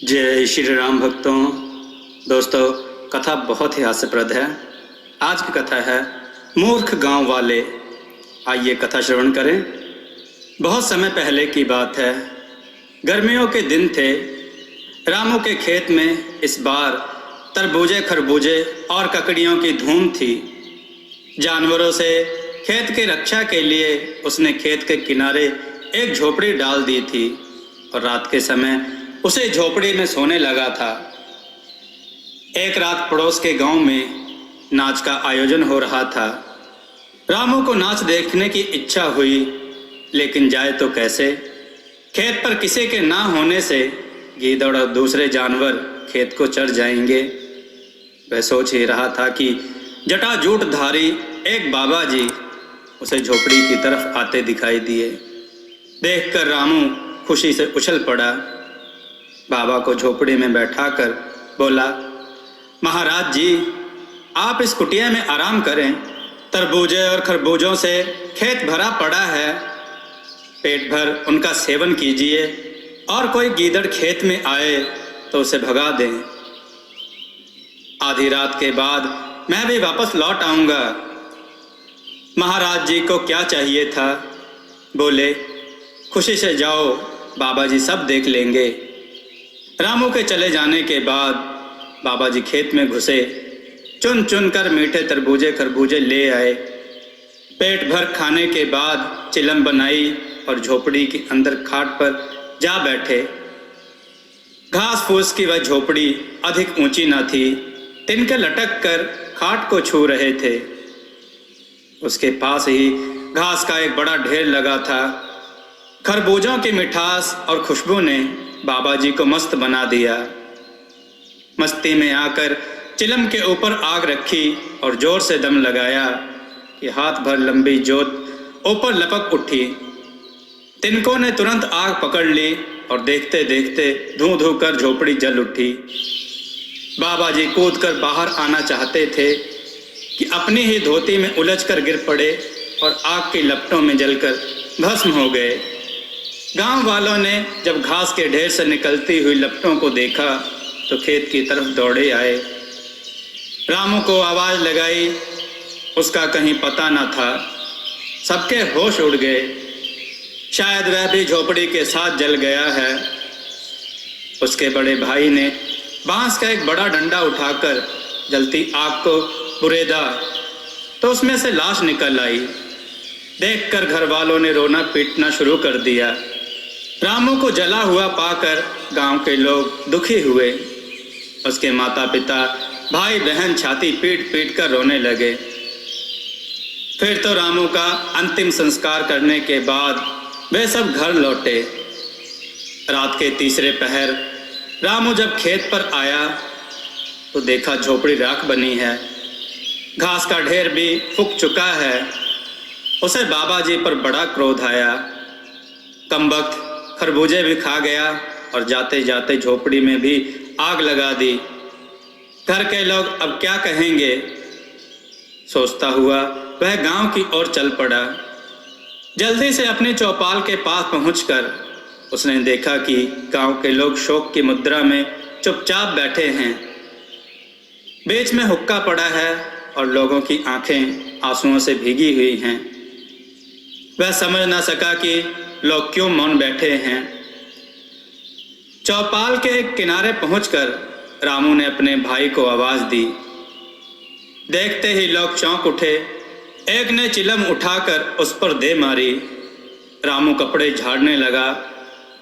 जय श्री राम भक्तों। दोस्तों, कथा बहुत ही हास्यप्रद है। आज की कथा है मूर्ख गांव वाले। आइए कथा श्रवण करें। बहुत समय पहले की बात है। गर्मियों के दिन थे। रामू के खेत में इस बार तरबूजे, खरबूजे और ककड़ियों की धूम थी। जानवरों से खेत की रक्षा के लिए उसने खेत के किनारे एक झोपड़ी डाल दी थी और रात के समय उसे झोपड़ी में सोने लगा था। एक रात पड़ोस के गांव में नाच का आयोजन हो रहा था। रामू को नाच देखने की इच्छा हुई, लेकिन जाए तो कैसे। खेत पर किसी के ना होने से गीदड़ और दूसरे जानवर खेत को चढ़ जाएंगे। वह सोच ही रहा था कि जटाजूटधारी एक बाबा जी उसे झोपड़ी की तरफ आते दिखाई दिए। देखकर रामू खुशी से उछल पड़ा। बाबा को झोपड़ी में बैठाकर बोला, महाराज जी, आप इस कुटिया में आराम करें। तरबूजे और खरबूजों से खेत भरा पड़ा है। पेट भर उनका सेवन कीजिए और कोई गीदड़ खेत में आए तो उसे भगा दें। आधी रात के बाद मैं भी वापस लौट आऊंगा। महाराज जी को क्या चाहिए था? बोले, खुशी से जाओ, बाबा जी सब देख लेंगे। रामू के चले जाने के बाद बाबा जी खेत में घुसे। चुन चुन कर मीठे तरबूजे खरबूजे ले आए। पेट भर खाने के बाद चिलम बनाई और झोपड़ी के अंदर खाट पर जा बैठे। घास फूस की वह झोपड़ी अधिक ऊंची न थी। तिनके लटक कर खाट को छू रहे थे। उसके पास ही घास का एक बड़ा ढेर लगा था। खरबूजों की मिठास और खुशबू ने बाबा जी को मस्त बना दिया। मस्ती में आकर चिलम के ऊपर आग रखी और जोर से दम लगाया कि हाथ भर लंबी जोत ऊपर लपक उठी। तिनकों ने तुरंत आग पकड़ ली और देखते देखते धू धू कर झोपड़ी जल उठी। बाबा जी कूद कर बाहर आना चाहते थे कि अपनी ही धोती में उलझ कर गिर पड़े और आग की लपटों में जलकर भस्म हो गए। गांव वालों ने जब घास के ढेर से निकलती हुई लपटों को देखा तो खेत की तरफ दौड़े आए। रामू को आवाज लगाई, उसका कहीं पता न था। सबके होश उड़ गए। शायद वह भी झोपड़ी के साथ जल गया है। उसके बड़े भाई ने बांस का एक बड़ा डंडा उठाकर जलती आग को बुरेदा तो उसमें से लाश निकल आई। देखकर घर वालों ने रोना पीटना शुरू कर दिया। रामू को जला हुआ पाकर गांव के लोग दुखी हुए। उसके माता पिता भाई बहन छाती पीट पीट कर रोने लगे। फिर तो रामू का अंतिम संस्कार करने के बाद वे सब घर लौटे। रात के तीसरे पहर रामू जब खेत पर आया तो देखा झोपड़ी राख बनी है। घास का ढेर भी फूक चुका है। उसे बाबा जी पर बड़ा क्रोध आया। कमबख्त खरबूजे भी खा गया और जाते जाते झोपड़ी में भी आग लगा दी। घर के लोग अब क्या कहेंगे, सोचता हुआ वह गांव की ओर चल पड़ा। जल्दी से अपनी चौपाल के पास पहुंचकर उसने देखा कि गांव के लोग शोक की मुद्रा में चुपचाप बैठे हैं। बीच में हुक्का पड़ा है और लोगों की आंखें आंसुओं से भीगी हुई हैं। वह समझ ना सका कि लोग क्यों मौन बैठे हैं। चौपाल के एक किनारे पहुंचकर रामू ने अपने भाई को आवाज दी। देखते ही लोग चौंक उठे। एक ने चिलम उठाकर उस पर दे मारी। रामू कपड़े झाड़ने लगा।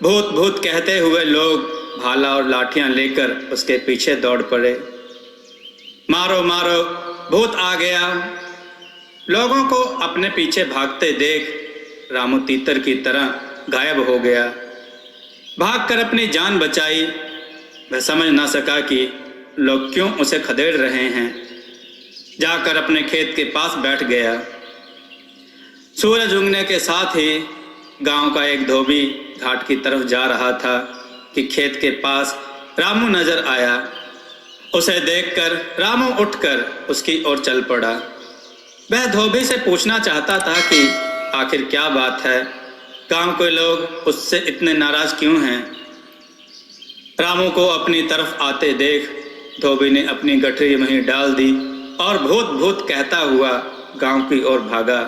भूत भूत कहते हुए लोग भाला और लाठियां लेकर उसके पीछे दौड़ पड़े। मारो मारो, भूत आ गया। लोगों को अपने पीछे भागते देख रामू तीतर की तरह गायब हो गया। भागकर अपनी जान बचाई। वह समझ ना सका कि लोग क्यों उसे खदेड़ रहे हैं। जाकर अपने खेत के पास बैठ गया। सूरज उगने के साथ ही गांव का एक धोबी घाट की तरफ जा रहा था कि खेत के पास रामू नजर आया। उसे देखकर रामू उठकर उसकी ओर चल पड़ा। वह धोबी से पूछना चाहता था कि आखिर क्या बात है, गांव के लोग उससे इतने नाराज क्यों हैं। रामू को अपनी तरफ आते देख धोबी ने अपनी गठरी वहीं डाल दी और भूत भूत कहता हुआ गांव की ओर भागा।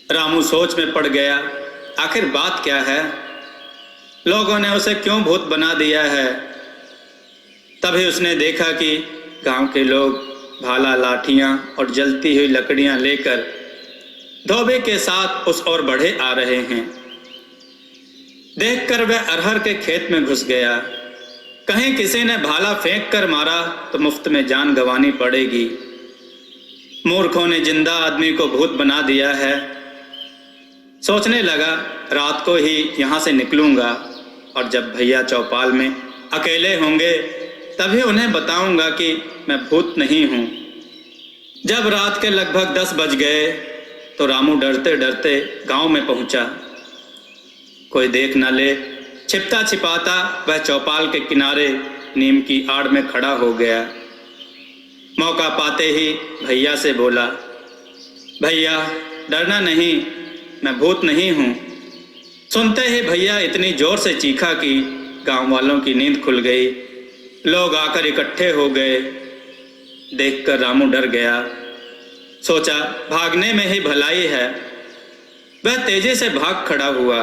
रामू सोच में पड़ गया, आखिर बात क्या है, लोगों ने उसे क्यों भूत बना दिया है। तभी उसने देखा कि गांव के लोग भाला, लाठियां और जलती हुई लकड़ियां लेकर धोबी के साथ उस ओर बढ़े आ रहे हैं। देखकर वह अरहर के खेत में घुस गया। कहीं किसी ने भाला फेंक कर मारा तो मुफ्त में जान गंवानी पड़ेगी। मूर्खों ने जिंदा आदमी को भूत बना दिया है। सोचने लगा, रात को ही यहाँ से निकलूंगा और जब भैया चौपाल में अकेले होंगे तभी उन्हें बताऊंगा कि मैं भूत नहीं हूँ। जब रात के लगभग 10 बज गए तो रामू डरते डरते गांव में पहुंचा। कोई देख न ले, छिपता छिपाता वह चौपाल के किनारे नीम की आड़ में खड़ा हो गया। मौका पाते ही भैया से बोला, भैया डरना नहीं, मैं भूत नहीं हूँ। सुनते ही भैया इतनी जोर से चीखा कि गांव वालों की नींद खुल गई। लोग आकर इकट्ठे हो गए। देखकर रामू डर गया। सोचा भागने में ही भलाई है। वह तेजी से भाग खड़ा हुआ।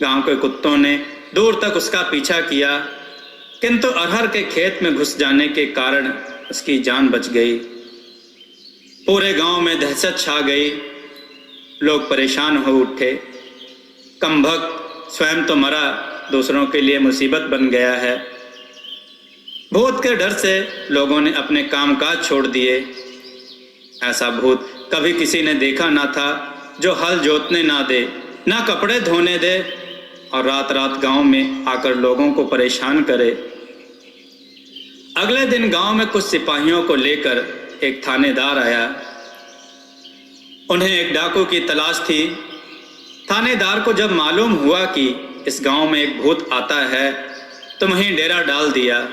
गांव के कुत्तों ने दूर तक उसका पीछा किया, किंतु अरहर के खेत में घुस जाने के कारण उसकी जान बच गई। पूरे गांव में दहशत छा गई। लोग परेशान हो उठे। कमबख्त स्वयं तो मरा, दूसरों के लिए मुसीबत बन गया है। भूत के डर से लोगों ने अपने कामकाज छोड़ दिए। ऐसा भूत कभी किसी ने देखा ना था, जो हल जोतने ना दे, ना कपड़े धोने दे और रात रात गांव में आकर लोगों को परेशान करे। अगले दिन गांव में कुछ सिपाहियों को लेकर एक थानेदार आया। उन्हें एक डाकू की तलाश थी। थानेदार को जब मालूम हुआ कि इस गांव में एक भूत आता है तो वहीं डेरा डाल दिया।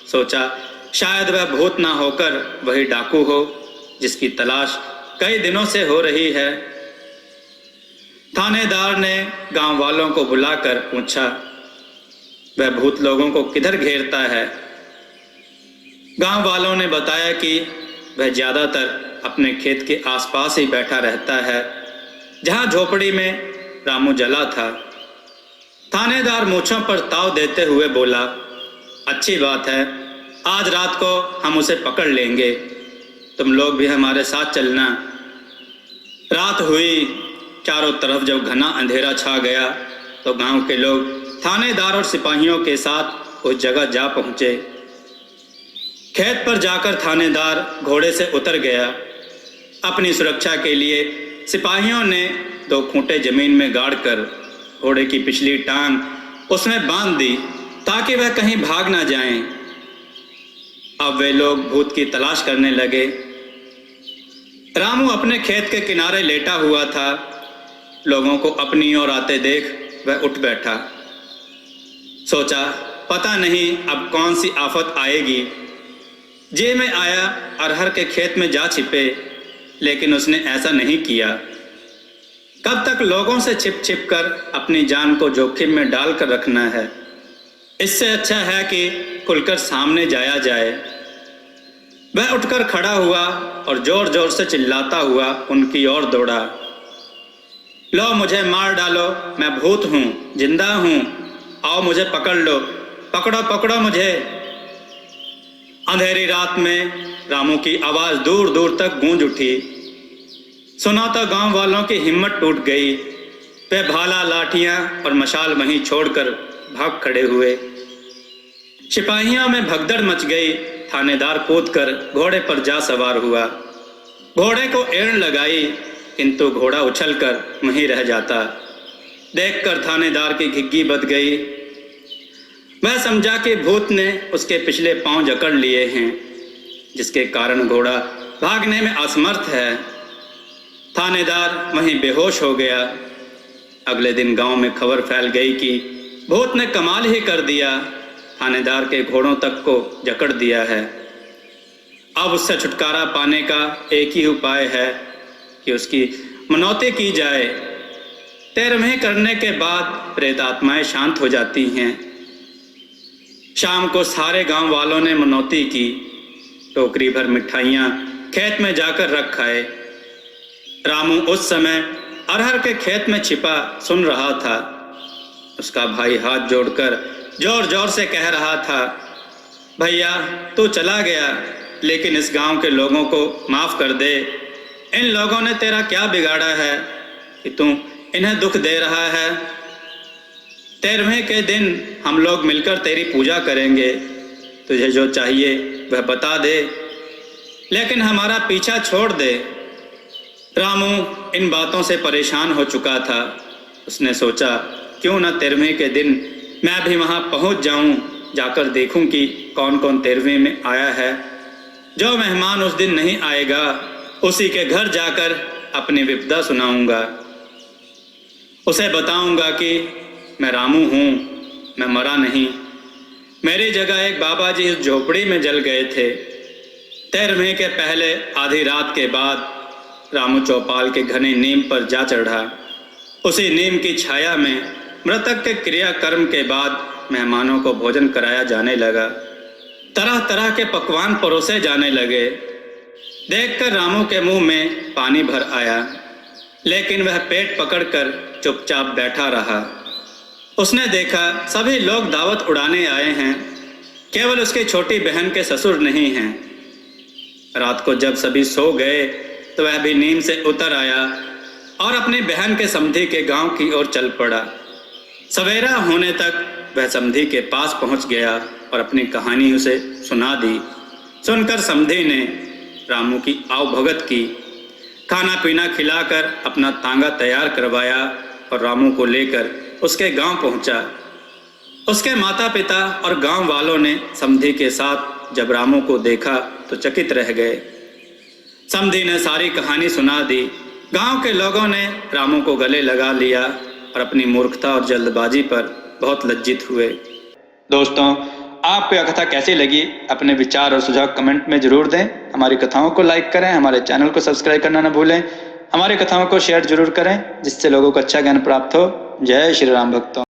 सोचा शायद वह भूत ना होकर वही डाकू हो जिसकी तलाश कई दिनों से हो रही है। थानेदार ने गांव वालों को बुलाकर पूछा, वह भूत लोगों को किधर घेरता है। गांव वालों ने बताया कि वह ज्यादातर अपने खेत के आसपास ही बैठा रहता है, जहां झोपड़ी में रामू जला था। थानेदार मूंछों पर ताव देते हुए बोला, अच्छी बात है, आज रात को हम उसे पकड़ लेंगे, तुम लोग भी हमारे साथ चलना। रात हुई। चारों तरफ जब घना अंधेरा छा गया तो गांव के लोग थानेदार और सिपाहियों के साथ उस जगह जा पहुंचे। खेत पर जाकर थानेदार घोड़े से उतर गया। अपनी सुरक्षा के लिए सिपाहियों ने 2 खूंटे जमीन में गाड़कर घोड़े की पिछली टांग उसमें बांध दी ताकि वह कहीं भाग ना जाएं। अब वे लोग भूत की तलाश करने लगे। रामू अपने खेत के किनारे लेटा हुआ था। लोगों को अपनी ओर आते देख वह उठ बैठा। सोचा पता नहीं अब कौन सी आफत आएगी। जे में आया अरहर के खेत में जा छिपे, लेकिन उसने ऐसा नहीं किया। कब तक लोगों से छिप छिप कर अपनी जान को जोखिम में डालकर रखना है। इससे अच्छा है कि खुलकर सामने जाया जाए। वह उठकर खड़ा हुआ और जोर जोर से चिल्लाता हुआ उनकी ओर दौड़ा, लो मुझे मार डालो, मैं भूत हूँ, जिंदा हूँ, आओ मुझे पकड़ लो, पकड़ो पकड़ो मुझे। अंधेरी रात में रामू की आवाज दूर दूर तक गूंज उठी। सुना तो गांव वालों की हिम्मत टूट गई। वे भाला, लाठियां और मशाल वहीं छोड़कर भाग खड़े हुए। सिपाहियों में भगदड़ मच गई। थानेदार कूदकर घोड़े पर जा सवार हुआ। घोड़े को एड़ लगाई, किंतु घोड़ा उछलकर वहीं रह जाता। देखकर थानेदार की घिग्गी बध गई। वह समझा कि भूत ने उसके पिछले पांव जकड़ लिए हैं, जिसके कारण घोड़ा भागने में असमर्थ है। थानेदार वहीं बेहोश हो गया। अगले दिन गांव में खबर फैल गई कि भूत ने कमाल ही कर दिया, थानेदार के घोड़ों तक को जकड़ दिया है। अब उससे छुटकारा पाने का एक ही उपाय है कि उसकी मनौती की जाए। 13वें करने के बाद प्रेत आत्माएं शांत हो जाती हैं शाम को सारे गांव वालों ने मनौती की। टोकरी भर मिठाइयाँ खेत में जाकर रख आए। रामू उस समय अरहर के खेत में छिपा सुन रहा था। उसका भाई हाथ जोड़कर जोर जोर से कह रहा था, भैया तू चला गया, लेकिन इस गांव के लोगों को माफ़ कर दे। इन लोगों ने तेरा क्या बिगाड़ा है कि तू इन्हें दुख दे रहा है। 13वें के दिन हम लोग मिलकर तेरी पूजा करेंगे। तुझे जो चाहिए वह बता दे, लेकिन हमारा पीछा छोड़ दे। रामू इन बातों से परेशान हो चुका था। उसने सोचा, क्यों न 13वें के दिन मैं भी वहाँ पहुँच जाऊँ, जाकर देखूँ कि कौन कौन 13वें में आया है। जो मेहमान उस दिन नहीं आएगा, उसी के घर जाकर अपनी विपदा सुनाऊंगा। उसे बताऊंगा कि मैं रामू हूँ, मैं मरा नहीं। मेरी जगह एक बाबा जी इस झोपड़ी में जल गए थे। 13वें के पहले आधी रात के बाद रामू चौपाल के घने नीम पर जा चढ़ा। उसी नीम की छाया में मृतक के क्रियाकर्म के बाद मेहमानों को भोजन कराया जाने लगा। तरह तरह के पकवान परोसे जाने लगे। देखकर रामू के मुंह में पानी भर आया, लेकिन वह पेट पकड़कर चुपचाप बैठा रहा। उसने देखा सभी लोग दावत उड़ाने आए हैं, केवल उसकी छोटी बहन के ससुर नहीं हैं। रात को जब सभी सो गए तो वह भी नींद से उतर आया और अपनी बहन के समधी के गांव की ओर चल पड़ा। सवेरा होने तक वह समधी के पास पहुंच गया और अपनी कहानी उसे सुना दी। सुनकर समधी ने रामू की आवभगत की, खाना पीना खिलाकर अपना तांगा तैयार करवाया और रामू को लेकर उसके गांव पहुंचा। उसके माता पिता और गांव वालों ने समधी के साथ जब रामू को देखा तो चकित रह गए। समधी ने सारी कहानी सुना दी। गांव के लोगों ने रामू को गले लगा लिया और अपनी मूर्खता और जल्दबाजी पर बहुत लज्जित हुए। दोस्तों, आपको यह कथा कैसी लगी? अपने विचार और सुझाव कमेंट में जरूर दें। हमारी कथाओं को लाइक करें, हमारे चैनल को सब्सक्राइब करना न भूलें। हमारी कथाओं को शेयर जरूर करें, जिससे लोगों को अच्छा ज्ञान प्राप्त हो। जय श्री राम भक्तों।